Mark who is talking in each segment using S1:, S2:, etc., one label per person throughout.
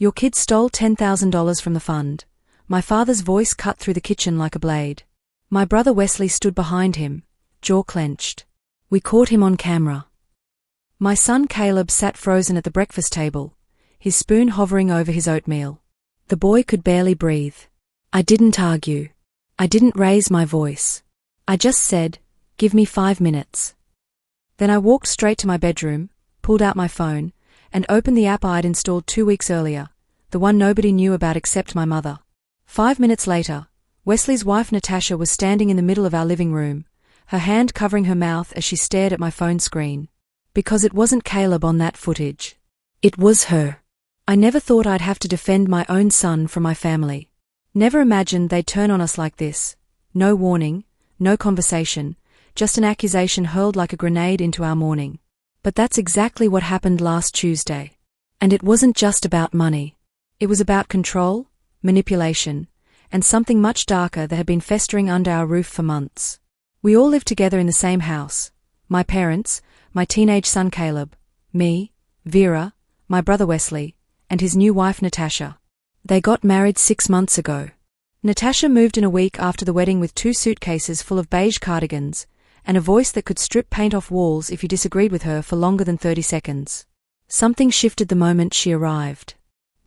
S1: Your kid stole $10,000 from the fund. My father's voice cut through the kitchen like a blade. My brother Wesley stood behind him, jaw clenched. We caught him on camera. My son Caleb sat frozen at the breakfast table, his spoon hovering over his oatmeal. The boy could barely breathe. I didn't argue. I didn't raise my voice. I just said, "Give me 5 minutes." Then I walked straight to my bedroom, pulled out my phone, and opened the app I'd installed 2 weeks earlier, the one nobody knew about except my mother. 5 minutes later, Wesley's wife Natasha was standing in the middle of our living room, her hand covering her mouth as she stared at my phone screen. Because it wasn't Caleb on that footage. It was her. I never thought I'd have to defend my own son from my family. Never imagined they'd turn on us like this. No warning, no conversation, just an accusation hurled like a grenade into our morning. But that's exactly what happened last Tuesday. And it wasn't just about money. It was about control, manipulation, and something much darker that had been festering under our roof for months. We all lived together in the same house. My parents, my teenage son Caleb, me, Vera, my brother Wesley, and his new wife Natasha. They got married 6 months ago. Natasha moved in a week after the wedding with 2 suitcases full of beige cardigans, and a voice that could strip paint off walls if you disagreed with her for longer than 30 seconds. Something shifted the moment she arrived.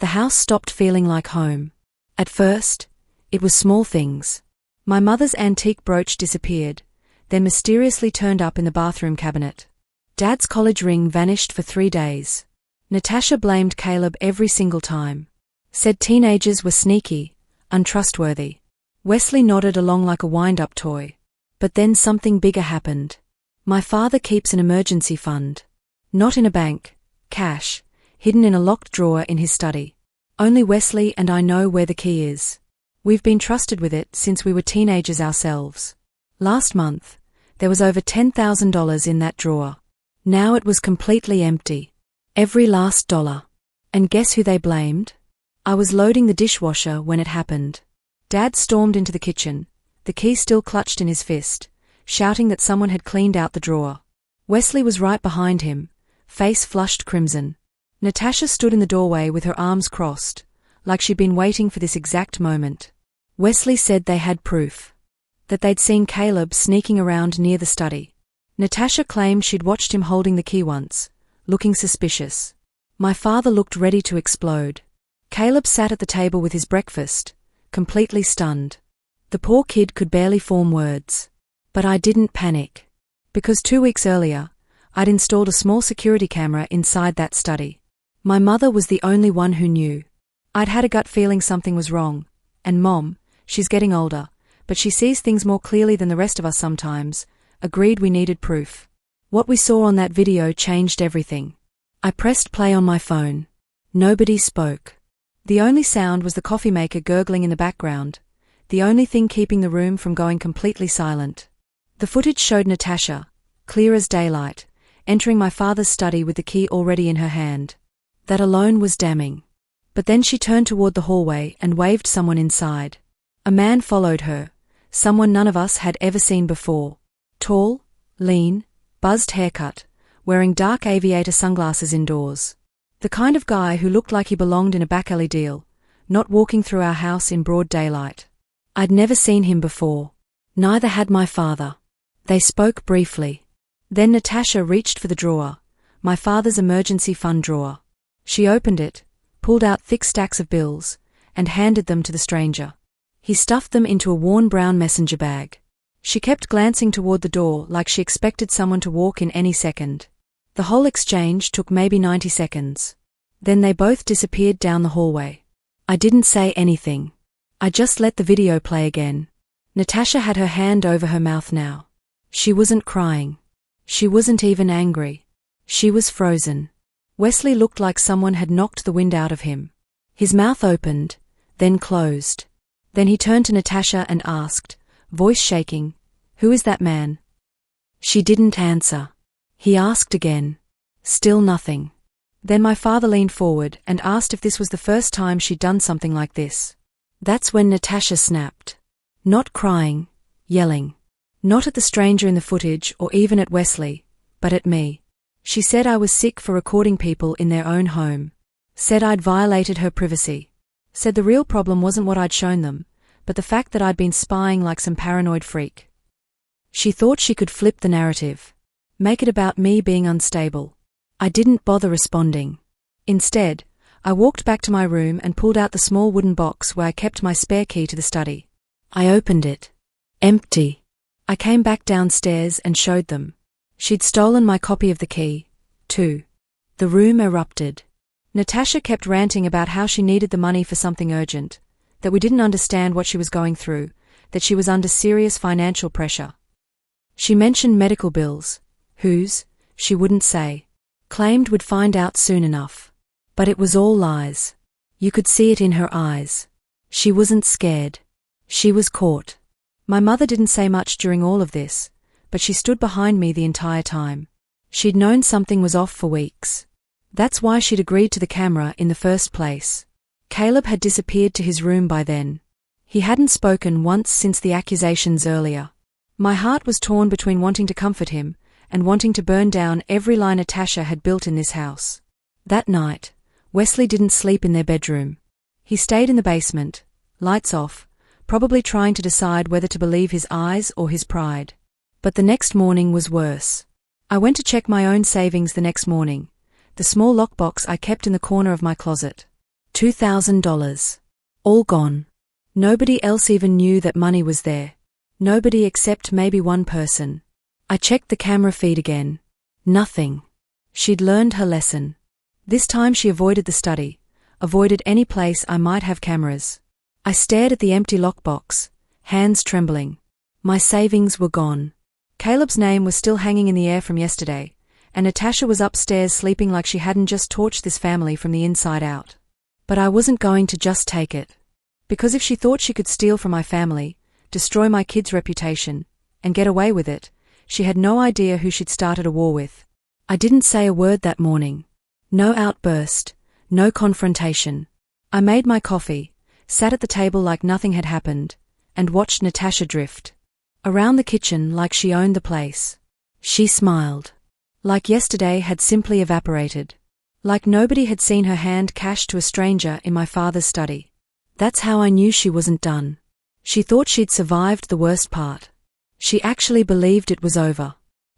S1: The house stopped feeling like home. At first, it was small things. My mother's antique brooch disappeared, then mysteriously turned up in the bathroom cabinet. Dad's college ring vanished for 3 days. Natasha blamed Caleb every single time. Said teenagers were sneaky, untrustworthy. Wesley nodded along like a wind-up toy. But then something bigger happened. My father keeps an emergency fund. Not in a bank, cash, hidden in a locked drawer in his study. Only Wesley and I know where the key is. We've been trusted with it since we were teenagers ourselves. Last month, there was over $10,000 in that drawer. Now it was completely empty. Every last dollar. And guess who they blamed? I was loading the dishwasher when it happened. Dad stormed into the kitchen, the key still clutched in his fist, shouting that someone had cleaned out the drawer. Wesley was right behind him, face flushed crimson. Natasha stood in the doorway with her arms crossed, like she'd been waiting for this exact moment. Wesley said they had proof. That they'd seen Caleb sneaking around near the study. Natasha claimed she'd watched him holding the key once, looking suspicious. My father looked ready to explode. Caleb sat at the table with his breakfast, completely stunned. The poor kid could barely form words. But I didn't panic. Because 2 weeks earlier, I'd installed a small security camera inside that study. My mother was the only one who knew. I'd had a gut feeling something was wrong. And Mom, she's getting older, but she sees things more clearly than the rest of us sometimes, agreed we needed proof. What we saw on that video changed everything. I pressed play on my phone. Nobody spoke. The only sound was the coffee maker gurgling in the background, the only thing keeping the room from going completely silent. The footage showed Natasha, clear as daylight, entering my father's study with the key already in her hand. That alone was damning. But then she turned toward the hallway and waved someone inside. A man followed her, someone none of us had ever seen before. Tall, lean, buzzed haircut, wearing dark aviator sunglasses indoors. The kind of guy who looked like he belonged in a back-alley deal, not walking through our house in broad daylight. I'd never seen him before. Neither had my father. They spoke briefly. Then Natasha reached for the drawer, my father's emergency fund drawer. She opened it, pulled out thick stacks of bills, and handed them to the stranger. He stuffed them into a worn brown messenger bag. She kept glancing toward the door like she expected someone to walk in any second. The whole exchange took maybe 90 seconds. Then they both disappeared down the hallway. I didn't say anything. I just let the video play again. Natasha had her hand over her mouth now. She wasn't crying. She wasn't even angry. She was frozen. Wesley looked like someone had knocked the wind out of him. His mouth opened, then closed. Then he turned to Natasha and asked, voice shaking, "Who is that man?" She didn't answer. He asked again. Still nothing. Then my father leaned forward and asked if this was the first time she'd done something like this. That's when Natasha snapped. Not crying, yelling. Not at the stranger in the footage or even at Wesley, but at me. She said I was sick for recording people in their own home. Said I'd violated her privacy. Said the real problem wasn't what I'd shown them, but the fact that I'd been spying like some paranoid freak. She thought she could flip the narrative. Make it about me being unstable. I didn't bother responding. Instead, I walked back to my room and pulled out the small wooden box where I kept my spare key to the study. I opened it. Empty. I came back downstairs and showed them. She'd stolen my copy of the key, too. The room erupted. Natasha kept ranting about how she needed the money for something urgent, that we didn't understand what she was going through, that she was under serious financial pressure. She mentioned medical bills, whose, she wouldn't say. Claimed we'd find out soon enough. But it was all lies. You could see it in her eyes. She wasn't scared. She was caught. My mother didn't say much during all of this, but she stood behind me the entire time. She'd known something was off for weeks. That's why she'd agreed to the camera in the first place. Caleb had disappeared to his room by then. He hadn't spoken once since the accusations earlier. My heart was torn between wanting to comfort him and wanting to burn down every lie Natasha had built in this house. That night, Wesley didn't sleep in their bedroom. He stayed in the basement, lights off, probably trying to decide whether to believe his eyes or his pride. But the next morning was worse. I went to check my own savings the next morning, the small lockbox I kept in the corner of my closet. $2,000. All gone. Nobody else even knew that money was there. Nobody except maybe one person. I checked the camera feed again. Nothing. She'd learned her lesson. This time she avoided the study, avoided any place I might have cameras. I stared at the empty lockbox, hands trembling. My savings were gone. Caleb's name was still hanging in the air from yesterday, and Natasha was upstairs sleeping like she hadn't just torched this family from the inside out. But I wasn't going to just take it. Because if she thought she could steal from my family, destroy my kid's reputation, and get away with it, she had no idea who she'd started a war with. I didn't say a word that morning. No outburst, no confrontation. I made my coffee, sat at the table like nothing had happened, and watched Natasha drift around the kitchen like she owned the place. She smiled. Like yesterday had simply evaporated. Like nobody had seen her hand cash to a stranger in my father's study. That's how I knew she wasn't done. She thought she'd survived the worst part. She actually believed it was over.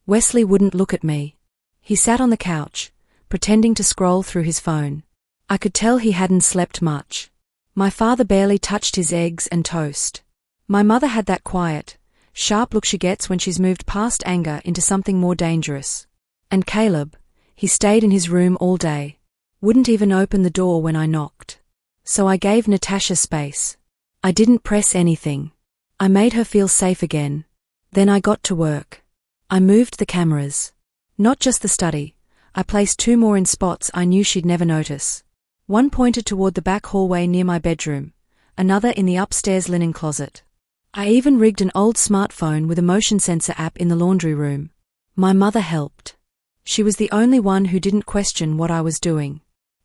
S1: Wesley wouldn't look at me. He sat on the couch, pretending to scroll through his phone. I could tell he hadn't slept much. My father barely touched his eggs and toast. My mother had that quiet, sharp look she gets when she's moved past anger into something more dangerous. And Caleb, he stayed in his room all day. Wouldn't even open the door when I knocked. So I gave Natasha space. I didn't press anything. I made her feel safe again. Then I got to work. I moved the cameras. Not just the study. I placed 2 more in spots I knew she'd never notice. One pointed toward the back hallway near my bedroom, another in the upstairs linen closet. I even rigged an old smartphone with a motion sensor app in the laundry room. My mother helped. She was the only one who didn't question what I was doing.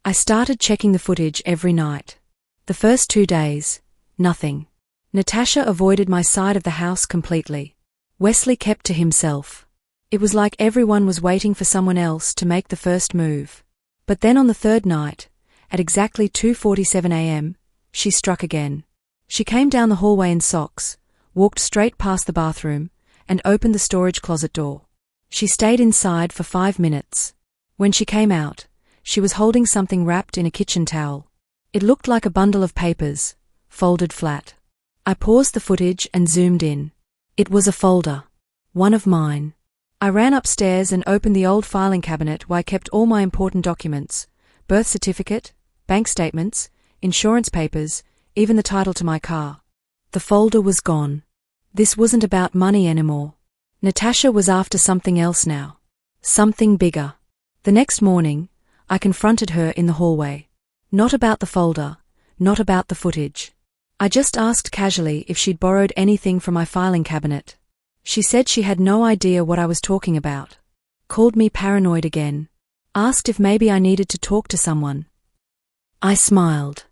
S1: I started checking the footage every night. The first 2 days, nothing. Natasha avoided my side of the house completely. Wesley kept to himself. It was like everyone was waiting for someone else to make the first move. But then on the 3rd night, at exactly 2:47 a.m., she struck again. She came down the hallway in socks, walked straight past the bathroom, and opened the storage closet door. She stayed inside for 5 minutes. When she came out, she was holding something wrapped in a kitchen towel. It looked like a bundle of papers, folded flat. I paused the footage and zoomed in. It was a folder. One of mine. I ran upstairs and opened the old filing cabinet where I kept all my important documents, birth certificate, bank statements, insurance papers, even the title to my car. The folder was gone. This wasn't about money anymore. Natasha was after something else now. Something bigger. The next morning, I confronted her in the hallway. Not about the folder, not about the footage. I just asked casually if she'd borrowed anything from my filing cabinet. She said she had no idea what I was talking about. Called me paranoid again. Asked if maybe I needed to talk to someone. I smiled.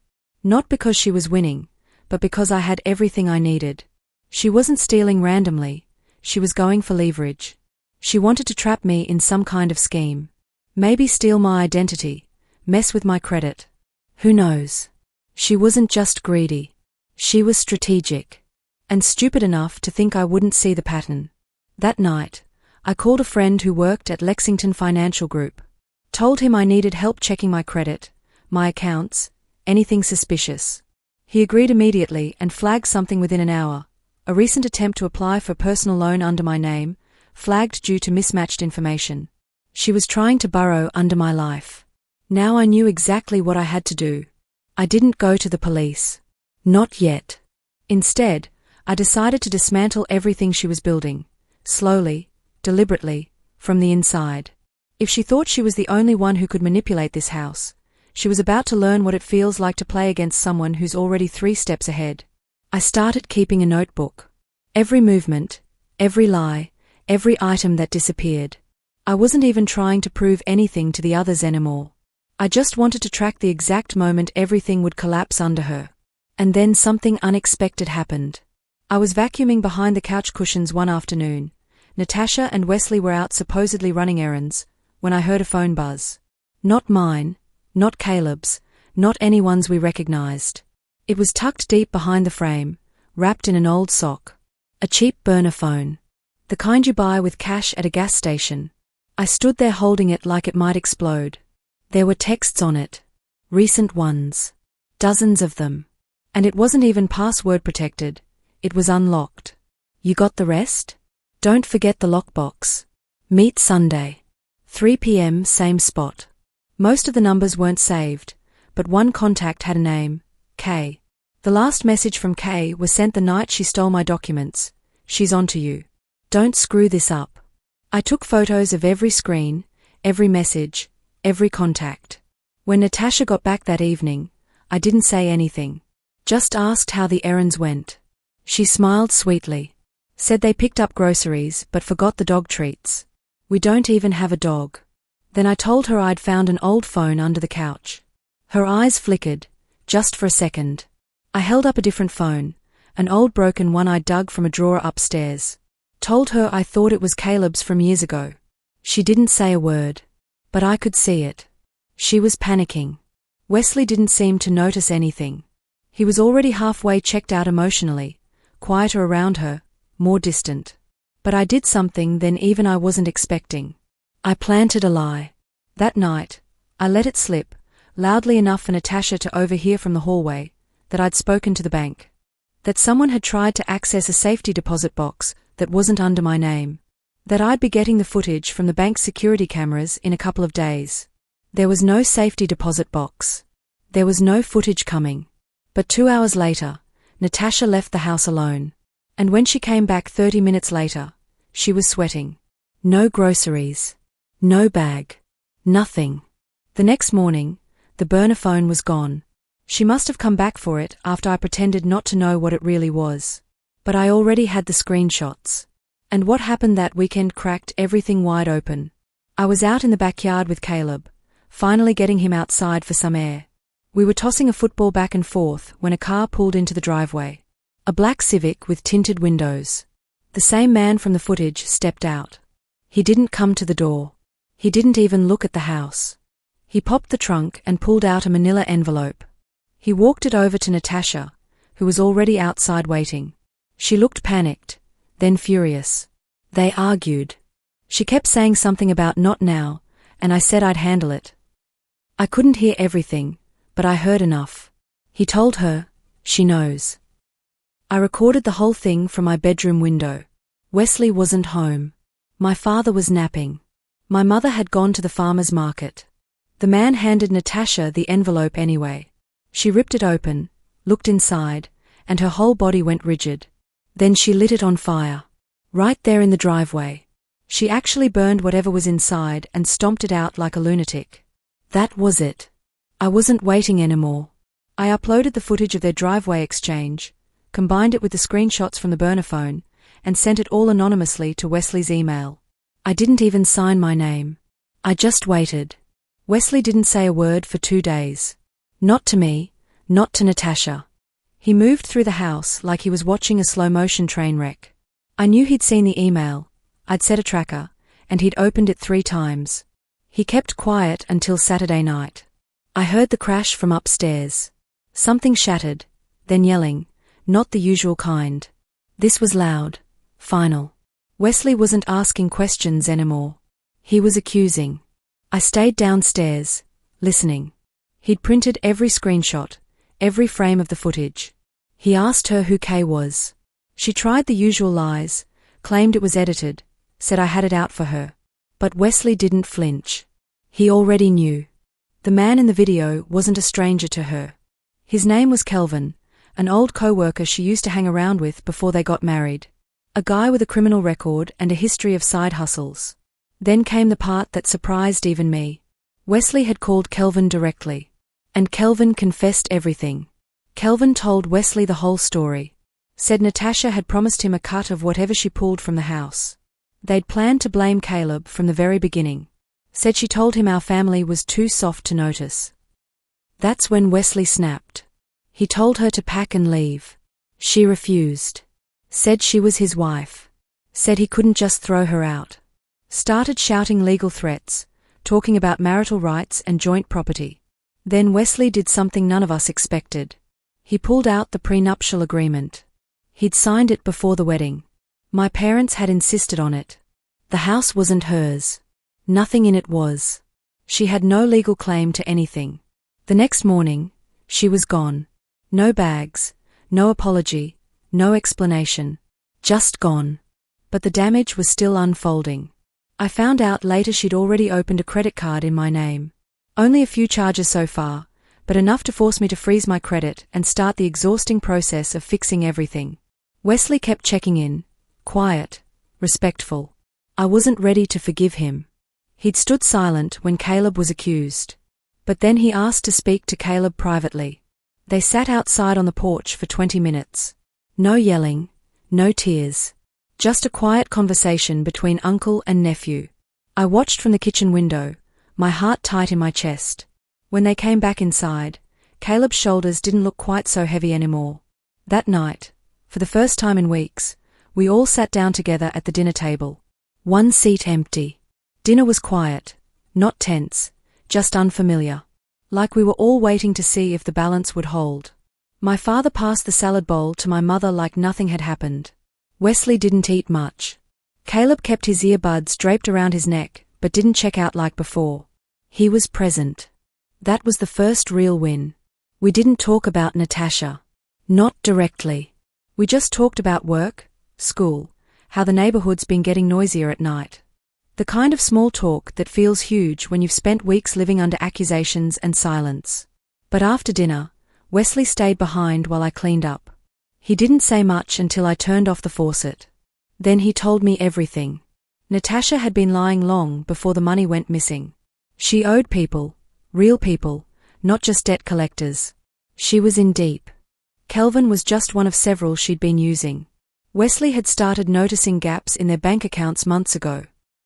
S1: Not because she was winning, but because I had everything I needed. She wasn't stealing randomly. She was going for leverage. She wanted to trap me in some kind of scheme. Maybe steal my identity, mess with my credit. Who knows? She wasn't just greedy. She was strategic. And stupid enough to think I wouldn't see the pattern. That night, I called a friend who worked at Lexington Financial Group. Told him I needed help checking my credit, my accounts, anything suspicious. He agreed immediately and flagged something within an hour. A recent attempt to apply for a personal loan under my name, flagged due to mismatched information. She was trying to burrow under my life. Now I knew exactly what I had to do. I didn't go to the police. Not yet. Instead, I decided to dismantle everything she was building. Slowly, deliberately, from the inside. If she thought she was the only one who could manipulate this house, she was about to learn what it feels like to play against someone who's already 3 steps ahead. I started keeping a notebook. Every movement, every lie, every item that disappeared. I wasn't even trying to prove anything to the others anymore. I just wanted to track the exact moment everything would collapse under her. And then something unexpected happened. I was vacuuming behind the couch cushions one afternoon. Natasha and Wesley were out supposedly running errands, when I heard a phone buzz. Not mine, not Caleb's, not anyone's we recognized. It was tucked deep behind the frame, wrapped in an old sock. A cheap burner phone. The kind you buy with cash at a gas station. I stood there holding it like it might explode. There were texts on it. Recent ones. Dozens of them. And it wasn't even password protected. It was unlocked. You got the rest? Don't forget the lockbox. Meet Sunday. 3 p.m. same spot. Most of the numbers weren't saved, but one contact had a name, Kay. The last message from Kay was sent the night she stole my documents. She's onto you. Don't screw this up. I took photos of every screen, every message, every contact. When Natasha got back that evening, I didn't say anything. Just asked how the errands went. She smiled sweetly. Said they picked up groceries but forgot the dog treats. We don't even have a dog. Then I told her I'd found an old phone under the couch. Her eyes flickered, just for a second. I held up a different phone, an old broken one I dug from a drawer upstairs. Told her I thought it was Caleb's from years ago. She didn't say a word. But I could see it. She was panicking. Wesley didn't seem to notice anything. He was already halfway checked out emotionally, quieter around her, more distant. But I did something then even I wasn't expecting. I planted a lie. That night, I let it slip, loudly enough for Natasha to overhear from the hallway, that I'd spoken to the bank. That someone had tried to access a safety deposit box that wasn't under my name. That I'd be getting the footage from the bank's security cameras in a couple of days. There was no safety deposit box. There was no footage coming. But 2 hours later, Natasha left the house alone. And when she came back 30 minutes later, she was sweating. No groceries. No bag. Nothing. The next morning, the burner phone was gone. She must have come back for it after I pretended not to know what it really was. But I already had the screenshots. And what happened that weekend cracked everything wide open. I was out in the backyard with Caleb, finally getting him outside for some air. We were tossing a football back and forth when a car pulled into the driveway. A black Civic with tinted windows. The same man from the footage stepped out. He didn't come to the door. He didn't even look at the house. He popped the trunk and pulled out a manila envelope. He walked it over to Natasha, who was already outside waiting. She looked panicked, then furious. They argued. She kept saying something about not now, and I said I'd handle it. I couldn't hear everything, but I heard enough. He told her, she knows. I recorded the whole thing from my bedroom window. Wesley wasn't home. My father was napping. My mother had gone to the farmer's market. The man handed Natasha the envelope anyway. She ripped it open, looked inside, and her whole body went rigid. Then she lit it on fire. Right there in the driveway. She actually burned whatever was inside and stomped it out like a lunatic. That was it. I wasn't waiting anymore. I uploaded the footage of their driveway exchange, combined it with the screenshots from the burner phone, and sent it all anonymously to Wesley's email. I didn't even sign my name. I just waited. Wesley didn't say a word for 2 days. Not to me, not to Natasha. He moved through the house like he was watching a slow-motion train wreck. I knew he'd seen the email, I'd set a tracker, and he'd opened it 3 times. He kept quiet until Saturday night. I heard the crash from upstairs. Something shattered, then yelling, not the usual kind. This was loud, final. Wesley wasn't asking questions anymore. He was accusing. I stayed downstairs, listening. He'd printed every screenshot, every frame of the footage. He asked her who Kay was. She tried the usual lies, claimed it was edited, said I had it out for her. But Wesley didn't flinch. He already knew. The man in the video wasn't a stranger to her. His name was Kelvin, an old co-worker she used to hang around with before they got married. A guy with a criminal record and a history of side hustles. Then came the part that surprised even me. Wesley had called Kelvin directly. And Kelvin confessed everything. Kelvin told Wesley the whole story. Said Natasha had promised him a cut of whatever she pulled from the house. They'd planned to blame Caleb from the very beginning. Said she told him our family was too soft to notice. That's when Wesley snapped. He told her to pack and leave. She refused. Said she was his wife. Said he couldn't just throw her out. Started shouting legal threats, talking about marital rights and joint property. Then Wesley did something none of us expected. He pulled out the prenuptial agreement. He'd signed it before the wedding. My parents had insisted on it. The house wasn't hers. Nothing in it was. She had no legal claim to anything. The next morning, she was gone. No bags, no apology, no explanation. Just gone. But the damage was still unfolding. I found out later she'd already opened a credit card in my name. Only a few charges so far, but enough to force me to freeze my credit and start the exhausting process of fixing everything. Wesley kept checking in, quiet, respectful. I wasn't ready to forgive him. He'd stood silent when Caleb was accused. But then he asked to speak to Caleb privately. They sat outside on the porch for 20 minutes. No yelling, no tears. Just a quiet conversation between uncle and nephew. I watched from the kitchen window, my heart tight in my chest. When they came back inside, Caleb's shoulders didn't look quite so heavy anymore. That night, for the first time in weeks, we all sat down together at the dinner table. One seat empty. Dinner was quiet, not tense, just unfamiliar. Like we were all waiting to see if the balance would hold. My father passed the salad bowl to my mother like nothing had happened. Wesley didn't eat much. Caleb kept his earbuds draped around his neck, but didn't check out like before. He was present. That was the first real win. We didn't talk about Natasha. Not directly. We just talked about work, school, how the neighborhood's been getting noisier at night. The kind of small talk that feels huge when you've spent weeks living under accusations and silence. But after dinner, Wesley stayed behind while I cleaned up. He didn't say much until I turned off the faucet. Then he told me everything. Natasha had been lying long before the money went missing. She owed people, real people, not just debt collectors. She was in deep. Kelvin was just one of several she'd been using. Wesley had started noticing gaps in their bank accounts months ago.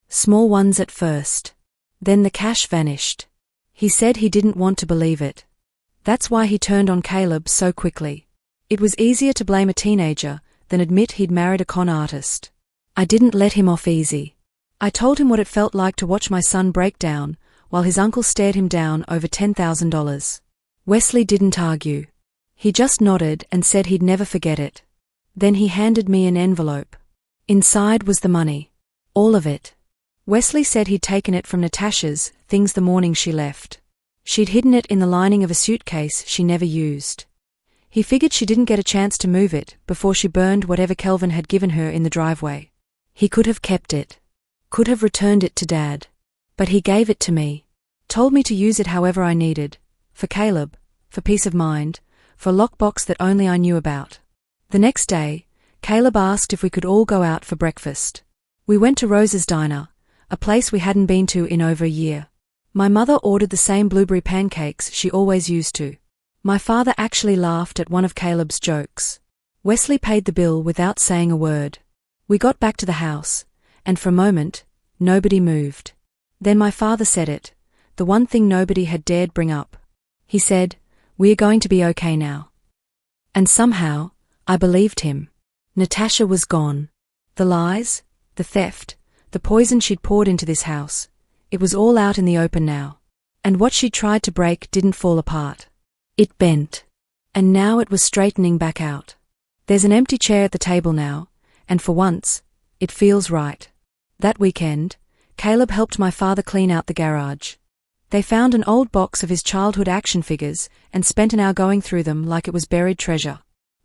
S1: Small ones at first. Then the cash vanished. He said he didn't want to believe it. That's why he turned on Caleb so quickly. It was easier to blame a teenager than admit he'd married a con artist. I didn't let him off easy. I told him what it felt like to watch my son break down while his uncle stared him down over $10,000. Wesley didn't argue. He just nodded and said he'd never forget it. Then he handed me an envelope. Inside was the money. All of it. Wesley said he'd taken it from Natasha's things the morning she left. She'd hidden it in the lining of a suitcase she never used. He figured she didn't get a chance to move it before she burned whatever Kelvin had given her in the driveway. He could have kept it. Could have returned it to Dad. But he gave it to me. Told me to use it however I needed. For Caleb, for peace of mind, for a lockbox that only I knew about. The next day, Caleb asked if we could all go out for breakfast. We went to Rose's Diner, a place we hadn't been to in over a year. My mother ordered the same blueberry pancakes she always used to. My father actually laughed at one of Caleb's jokes. Wesley paid the bill without saying a word. We got back to the house, and for a moment, nobody moved. Then my father said it, the one thing nobody had dared bring up. He said, "We're going to be okay now." And somehow, I believed him. Natasha was gone. The lies, the theft, the poison she'd poured into this house, it was all out in the open now. And what she tried to break didn't fall apart. It bent. And now it was straightening back out. There's an empty chair at the table now, and for once, it feels right. That weekend, Caleb helped my father clean out the garage. They found an old box of his childhood action figures and spent an hour going through them like it was buried treasure.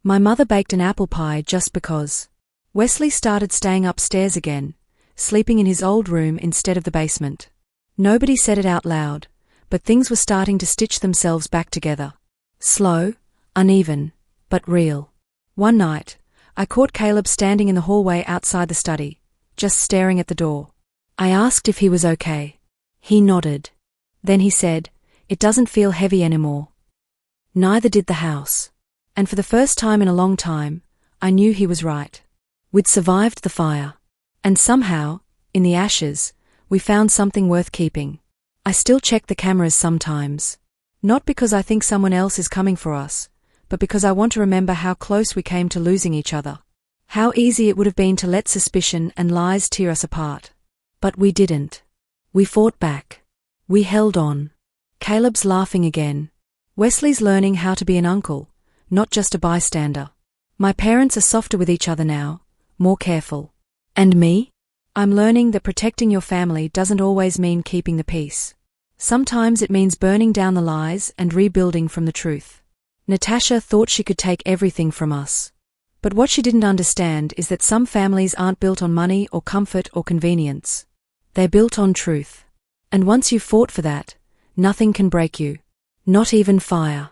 S1: My mother baked an apple pie just because. Wesley started staying upstairs again, sleeping in his old room instead of the basement. Nobody said it out loud, but things were starting to stitch themselves back together. Slow, uneven, but real. One night, I caught Caleb standing in the hallway outside the study, just staring at the door. I asked if he was okay. He nodded. Then he said, "It doesn't feel heavy anymore." Neither did the house. And for the first time in a long time, I knew he was right. We'd survived the fire. And somehow, in the ashes, we found something worth keeping. I still check the cameras sometimes. Not because I think someone else is coming for us, but because I want to remember how close we came to losing each other. How easy it would have been to let suspicion and lies tear us apart. But we didn't. We fought back. We held on. Caleb's laughing again. Wesley's learning how to be an uncle, not just a bystander. My parents are softer with each other now, more careful. And me? I'm learning that protecting your family doesn't always mean keeping the peace. Sometimes it means burning down the lies and rebuilding from the truth. Natasha thought she could take everything from us. But what she didn't understand is that some families aren't built on money or comfort or convenience. They're built on truth. And once you've fought for that, nothing can break you. Not even fire.